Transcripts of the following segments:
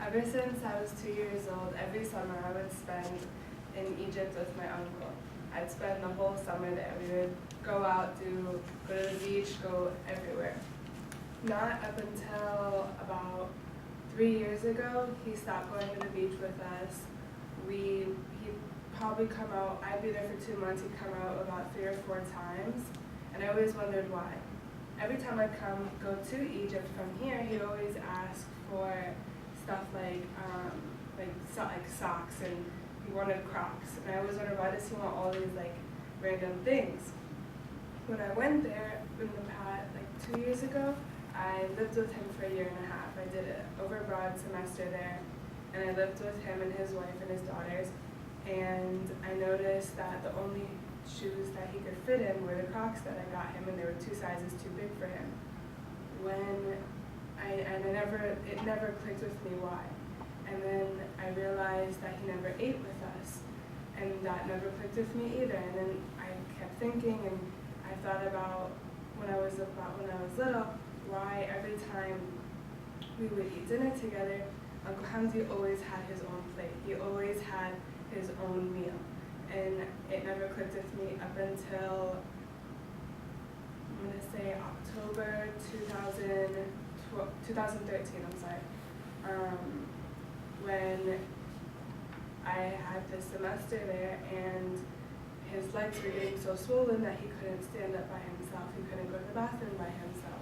Ever since I was 2 years old, every summer I would spend in Egypt with my uncle. I'd spend the whole summer there. We would go out, go to the beach, go everywhere. Not up until about 3 years ago, he stopped going to the beach with us. He'd probably come out, I'd be there for 2 months, he'd come out about 3 or 4 times, and I always wondered why. Every time I'd go to Egypt from here, he'd always ask for stuff like socks, and he wanted Crocs. And I always wondered, why does he want all these random things? When I went there in the past 2 years ago, I lived with him for 1.5 years. I did an overbroad semester there, and I lived with him and his wife and his daughters. And I noticed that the only shoes that he could fit in were the Crocs that I got him, and they were 2 sizes too big for him. It never clicked with me why. And then I realized that he never ate with us, and that never clicked with me either. And then I kept thinking, and I thought about when I was little, why every time we would eat dinner together, Uncle Hamdi always had his own plate. He always had his own meal. And it never clicked with me up until, I'm going to say October 2013, when I had this semester there, and his legs were getting so swollen that he couldn't stand up by himself. He couldn't go to the bathroom by himself.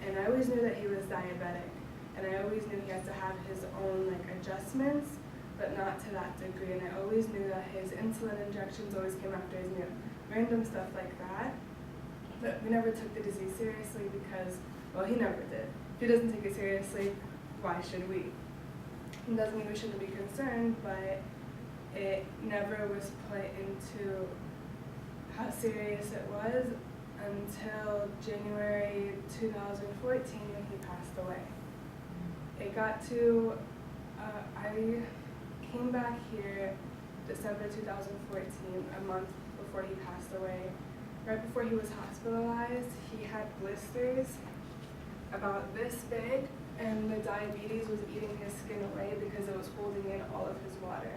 And I always knew that he was diabetic, and I always knew he had to have his own adjustments, but not to that degree. And I always knew that his insulin injections always came after his meal, random stuff like that. But we never took the disease seriously because, well, he never did. If he doesn't take it seriously, why should we? It doesn't mean we shouldn't be concerned, but it never was put into how serious it was until January 2014 when he passed away. It got to, I came back here December 2014, a month before he passed away. Right before he was hospitalized, he had blisters about this big, and the diabetes was eating his skin away because it was holding in all of his water.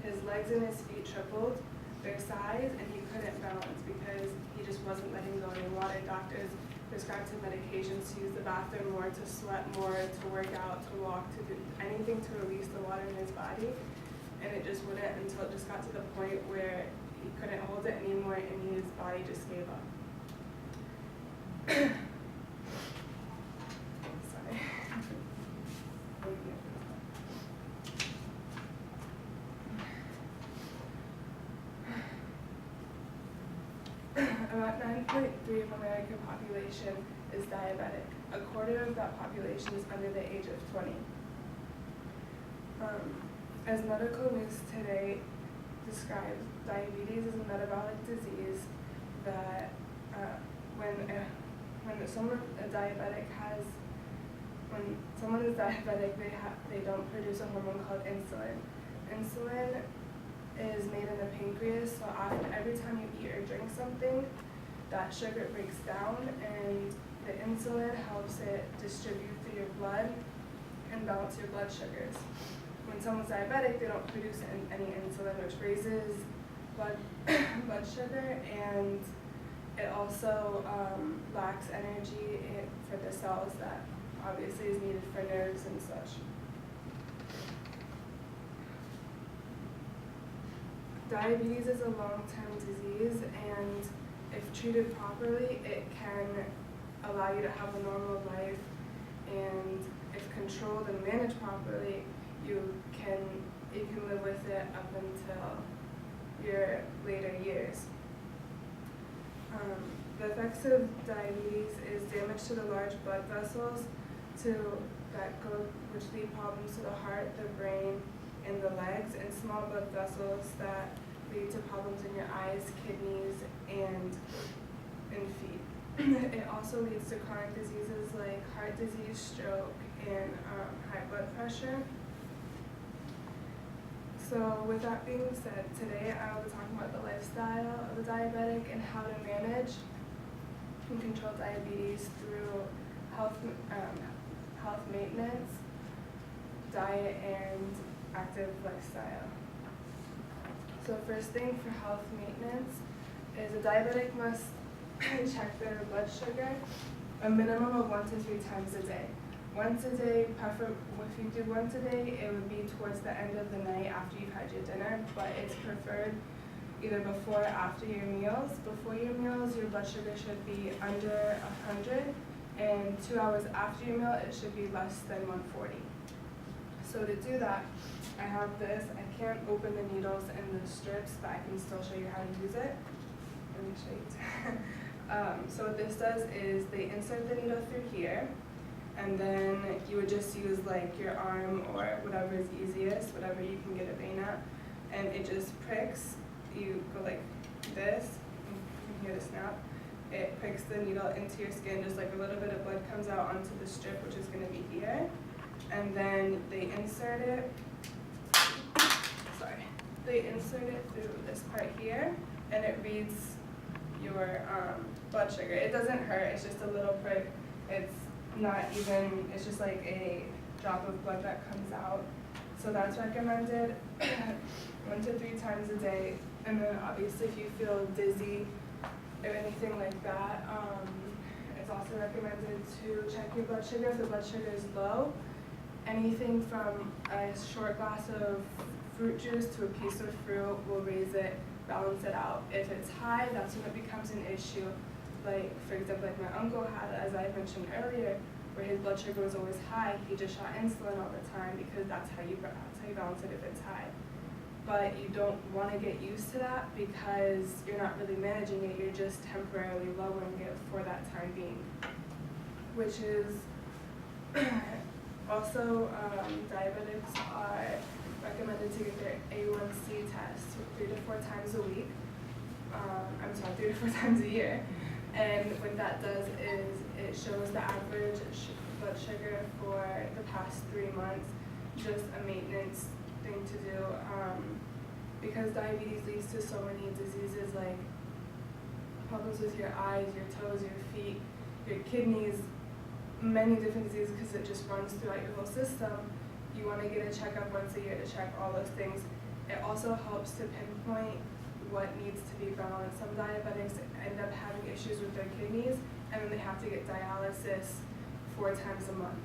His legs and his feet tripled their size, and he couldn't balance because he just wasn't letting go of the water. Doctors prescribed him medications to use the bathroom more, to sweat more, to work out, to walk, to do anything to release the water in his body. And it just wouldn't until it just got to the point where he couldn't hold it anymore, and his body just gave up. Sorry. About 9.3% of American population is diabetic. 1/4 of that population is under the age of 20. As medical news today describes, diabetes is a metabolic disease that when someone is diabetic, they don't produce a hormone called insulin. Insulin is made in the pancreas, so often every time you eat or drink something, that sugar breaks down, and the insulin helps it distribute through your blood and balance your blood sugars. When someone's diabetic, they don't produce any insulin, which raises blood sugar, and it also lacks energy for the cells that obviously is needed for nerves and such. Diabetes is a long-term disease, and if treated properly, it can allow you to have a normal life, and if controlled and managed properly, you can live with it up until your later years. The effects of diabetes is damage to the large blood vessels which lead problems to the heart, the brain, and the legs, and small blood vessels that lead to problems in your eyes, kidneys, and feet. It also leads to chronic diseases like heart disease, stroke, and high blood pressure. So with that being said, today I will be talking about the lifestyle of a diabetic and how to manage and control diabetes through health maintenance, diet and active lifestyle. So first thing for health maintenance is a diabetic must check their blood sugar a minimum of 1 to 3 times a day. Once a day, if you do once a day, it would be towards the end of the night after you've had your dinner, but it's preferred either before or after your meals. Before your meals, your blood sugar should be under 100, and 2 hours after your meal, it should be less than 140. So to do that, I have this. I can't open the needles and the strips, but I can still show you how to use it. Let me show you. So what this does is they insert the needle through here, and then you would just use like your arm or whatever is easiest, whatever you can get a vein at, and it just pricks. You go like this, you can hear the snap. It pricks the needle into your skin, just like a little bit of blood comes out onto the strip, which is going to be here, and then they insert it. They insert it through this part here, and it reads your blood sugar. It doesn't hurt, it's just a little prick. It's not even, it's just like a drop of blood that comes out. So that's recommended 1 to 3 times a day. And then obviously if you feel dizzy or anything like that, it's also recommended to check your blood sugar. If the blood sugar is low, anything from a short glass of fruit juice to a piece of fruit will raise it, balance it out. If it's high, that's when it becomes an issue. Like, for example, like my uncle had, as I mentioned earlier, where his blood sugar was always high. He just shot insulin all the time because that's how you balance it if it's high. But you don't want to get used to that because you're not really managing it. You're just temporarily lowering it for that time being, which is also diabetics are recommended to get their A1C test 3 to 4 times a week. 3 to 4 times a year. And what that does is it shows the average blood sugar for the past 3 months, just a maintenance thing to do. Because diabetes leads to so many diseases like problems with your eyes, your toes, your feet, your kidneys, many different diseases because it just runs throughout your whole system. You want to get a checkup once a year to check all those things. It also helps to pinpoint what needs to be balanced. Some diabetics end up having issues with their kidneys, and then they have to get dialysis 4 times a month.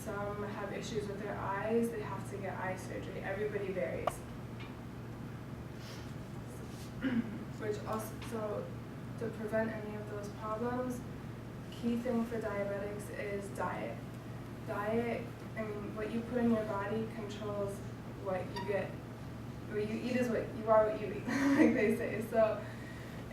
Some have issues with their eyes, they have to get eye surgery. Everybody varies. Which also, so to prevent any of those problems, key thing for diabetics is diet. Diet, I mean, what you put in your body controls what you get. What you eat is what you are, what you eat, like they say. So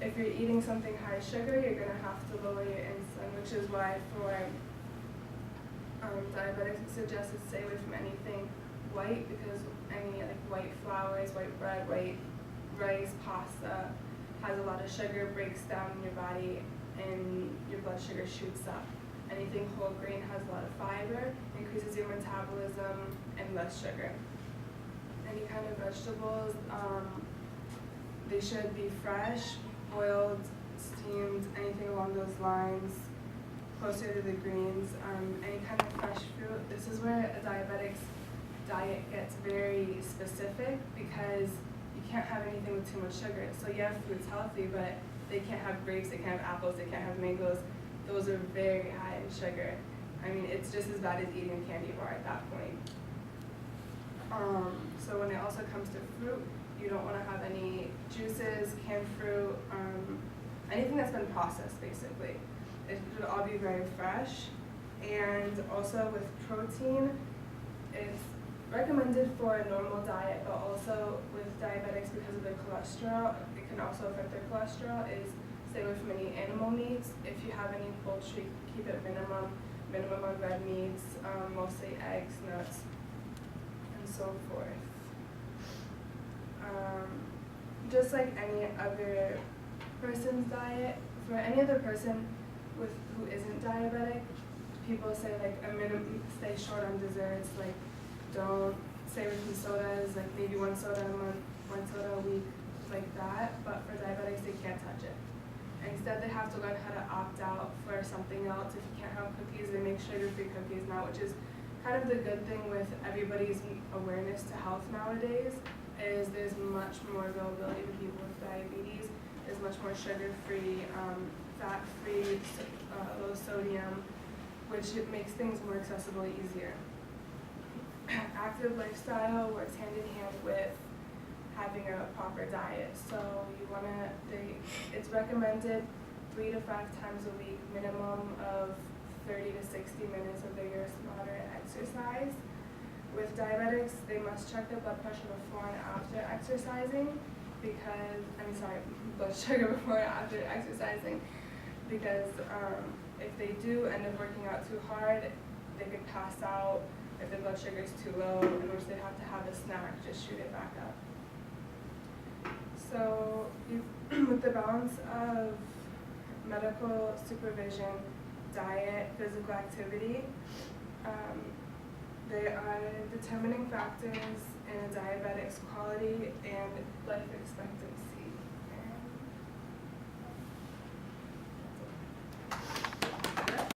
if you're eating something high sugar, you're going to have to lower your insulin, which is why for diabetics it's suggested to stay away from anything white, because any like white flours, white bread, white rice, pasta has a lot of sugar, breaks down in your body, and your blood sugar shoots up. Anything whole grain has a lot of fiber, increases your metabolism, and less sugar. Any kind of vegetables, they should be fresh, boiled, steamed, anything along those lines, closer to the greens. Any kind of fresh fruit. This is where a diabetic's diet gets very specific because you can't have anything with too much sugar. So yeah, fruit's healthy, but they can't have grapes, they can't have apples, they can't have mangoes. Those are very high in sugar. I mean, it's just as bad as eating a candy bar at that point. So when it also comes to fruit, you don't want to have any juices, canned fruit, anything that's been processed basically. It should all be very fresh. And also with protein, it's recommended for a normal diet, but also with diabetics because of their cholesterol, it can also affect their cholesterol, is stay away from any animal meats. If you have any poultry, keep it minimum on red meats, mostly eggs, nuts, and so forth. Just like any other person's diet, for any other person who isn't diabetic, people say like a minimum, stay short on desserts, like don't stay away from sodas, like maybe 1 soda a month, 1 soda a week, like that. But for diabetics, they can't touch it. Instead, they have to learn how to opt out for something else. If you can't have cookies, they make sugar-free cookies now, which is kind of the good thing with everybody's awareness to health nowadays is there's much more availability to people with diabetes. There's much more sugar-free, fat-free, low sodium, which makes things more accessible, easier. Active lifestyle works hand in hand with having a proper diet. So you wanna, it's recommended 3 to 5 times a week, minimum of 30 to 60 minutes of vigorous, moderate exercise. With diabetics, they must check their blood pressure before and after exercising blood sugar before and after exercising, because if they do end up working out too hard, they could pass out if the blood sugar is too low, in which they have to have a snack, just shoot it back up. So with the balance of medical supervision, diet, physical activity, they are determining factors in a diabetic's quality and life expectancy.